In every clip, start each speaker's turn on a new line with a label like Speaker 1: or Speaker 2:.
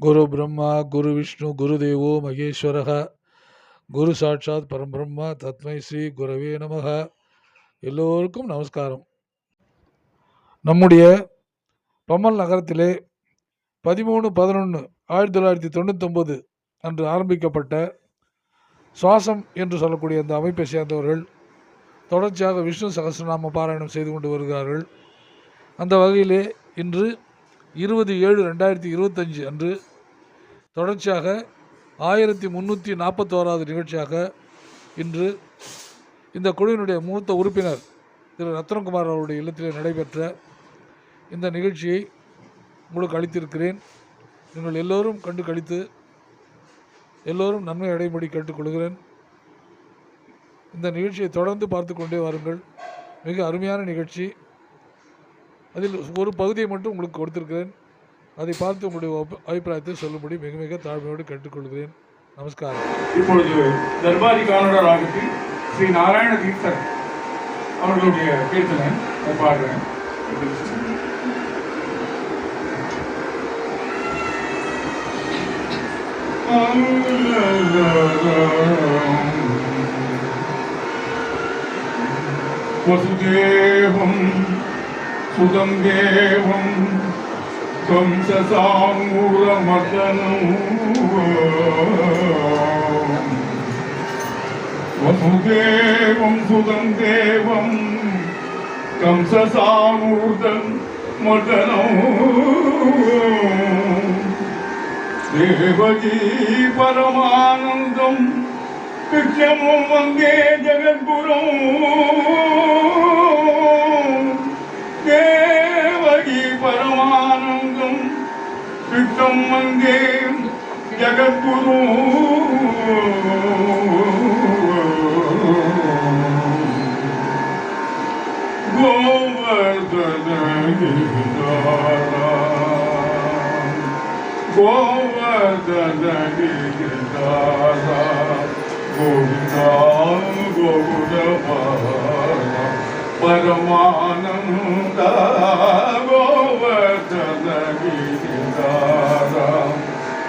Speaker 1: குரு பிரம்மா குரு விஷ்ணு குரு தேவோ மகேஸ்வரக குரு சாட்சாத் பரம்பிரம்மா தத்மை ஸ்ரீ குரவே நமக. எல்லோருக்கும் நமஸ்காரம். நம்முடைய பம்மல் நகரத்திலே 13/11/1999 அன்று ஆரம்பிக்கப்பட்ட சுவாசம் என்று சொல்லக்கூடிய அந்த அமைப்பை சேர்ந்தவர்கள் தொடர்ச்சியாக விஷ்ணு சகஸ்ரநாம பாராயணம் செய்து கொண்டு வருகிறார்கள். அந்த வகையிலே இன்று 20/7/2025 அன்று தொடர்ச்சியாக 1341வது நிகழ்ச்சியாக இன்று இந்த குழுவினுடைய மூத்த உறுப்பினர் திரு ரத்னகுமார் அவருடைய இல்லத்திலே நடைபெற்ற இந்த நிகழ்ச்சியை உங்களுக்கு அளித்திருக்கிறேன். நீங்கள் எல்லோரும் கண்டு கழித்து எல்லோரும் நன்மை அடையும்படி கேட்டுக்கொள்கிறேன். இந்த நிகழ்ச்சியை தொடர்ந்து பார்த்து கொண்டே வாருங்கள். மிக அருமையான நிகழ்ச்சி. அதில் ஒரு பகுதியை மட்டும் உங்களுக்கு கொடுத்திருக்கிறேன். அதை பார்த்து உங்களுடைய அபிப்பிராயத்தை சொல்லும்படி மிக மிக தாழ்மையோடு கேட்டுக்கொள்கிறேன். நமஸ்காரம்.
Speaker 2: இப்பொழுது தர்பாரி கானட ராகத்தில் ஸ்ரீ நாராயண தீர்த்தர் அவர்களுடைய கீர்த்தனை பாடுறேன். வசுதேவம் சுதம் தேவம் கம்சசாமூலமர்தனம் வசுதேவம் சுதம் தேவம் கம்சசாமூர்தம் மர்தனம் தேவகீ பரமானந்தம் கிருஷ்ணமும் வந்தே ஜெகத்குரும் தேவகி பரமானந்தம் கிருஷ்ணம் வந்தே ஜெகத்குரு கோவர்தன கோவர்தன கோவிந்தா கோகுலபால பரமானந்த கோவர்தன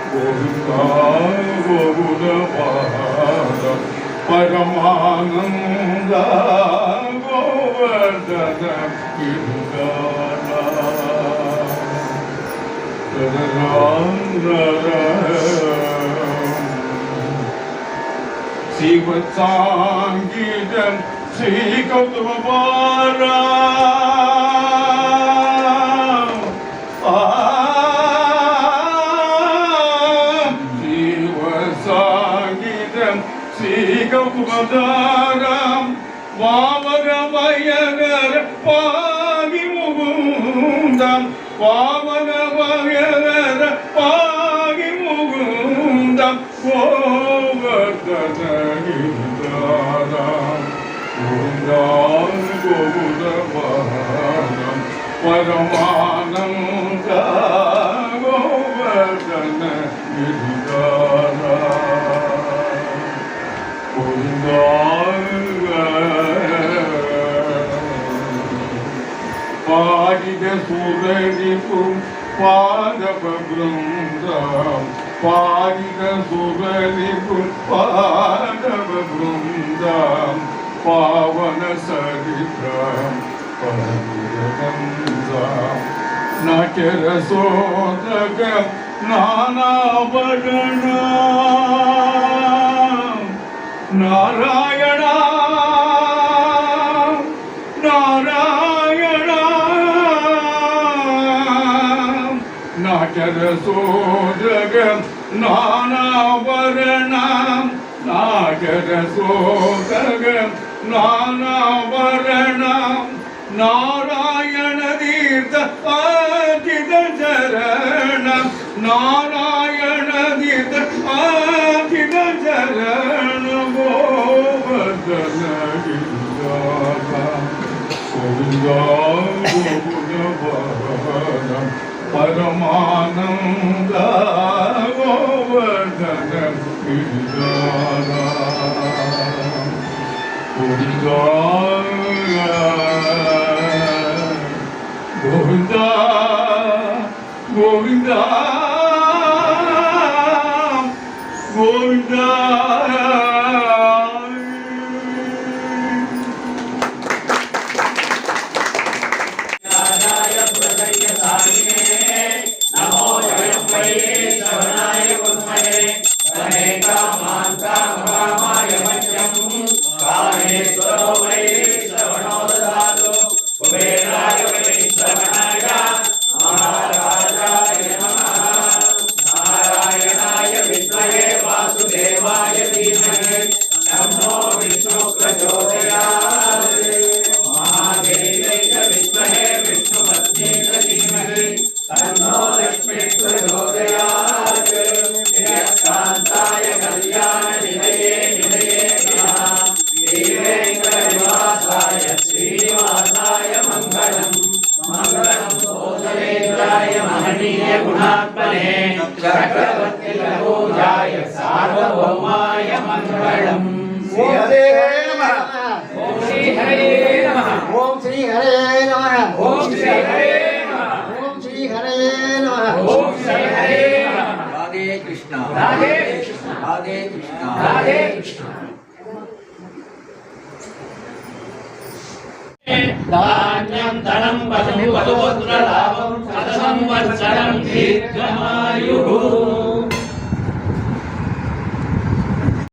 Speaker 2: கோவிந்தா கோகுலபால பரமானந்த கோவர்தன சிவசாங்கீதம் ஸ்ரீ கௌதமபாரா சிவசாங்கீதம் ஸ்ரீ கௌதமபாராம் வாமகமயகர பாகி முகுந்தம் வாமகமயகர பாகி முகுந்தம் கோவர்தன கோகுலபாலம் பரமானந்த கோவர்தன பாடித சுரரிப்பும் பாதப பிருந்தம் பாடித சுரரிப்பும் பாதப பிருந்தம் பாவன சரித்ரம் பரமகந்தம் நகரசோதகம் நானாவரணம் நாராயணா நாராயணா நாகரசோதகம் நானாவரணம் நாகரசோதகம் நானாவரணம் நாராயண தீர்த்த ஆதித சரணம் நாராயண தீர்த்த ஆதித சரணம் கோவர்தன கோவிந்தா கோகுலபாலம் பரமானந்த கோவர்தன கோவிந்தா கோவிந்தா கோவிந்தா கோவிந்தா.
Speaker 3: गुणात्मने चक्रवर्ती पूजाय सार्वभौमाय मंगलम्।
Speaker 4: ओम श्री हरे नमः।
Speaker 3: ओम श्री हरे नमः।
Speaker 4: ओम श्री हरे नमः।
Speaker 3: ओम श्री हरे नमः।
Speaker 4: ओम श्री हरे नमः।
Speaker 3: ओम श्री हरे नमः।
Speaker 5: राधे कृष्णा
Speaker 3: राधे कृष्ण
Speaker 5: राधे कृष्णा
Speaker 3: राधे कृष्ण। धान्यं धनं वधुपुत्रलाभं शतसंवत्सरं दीर्घमायुः।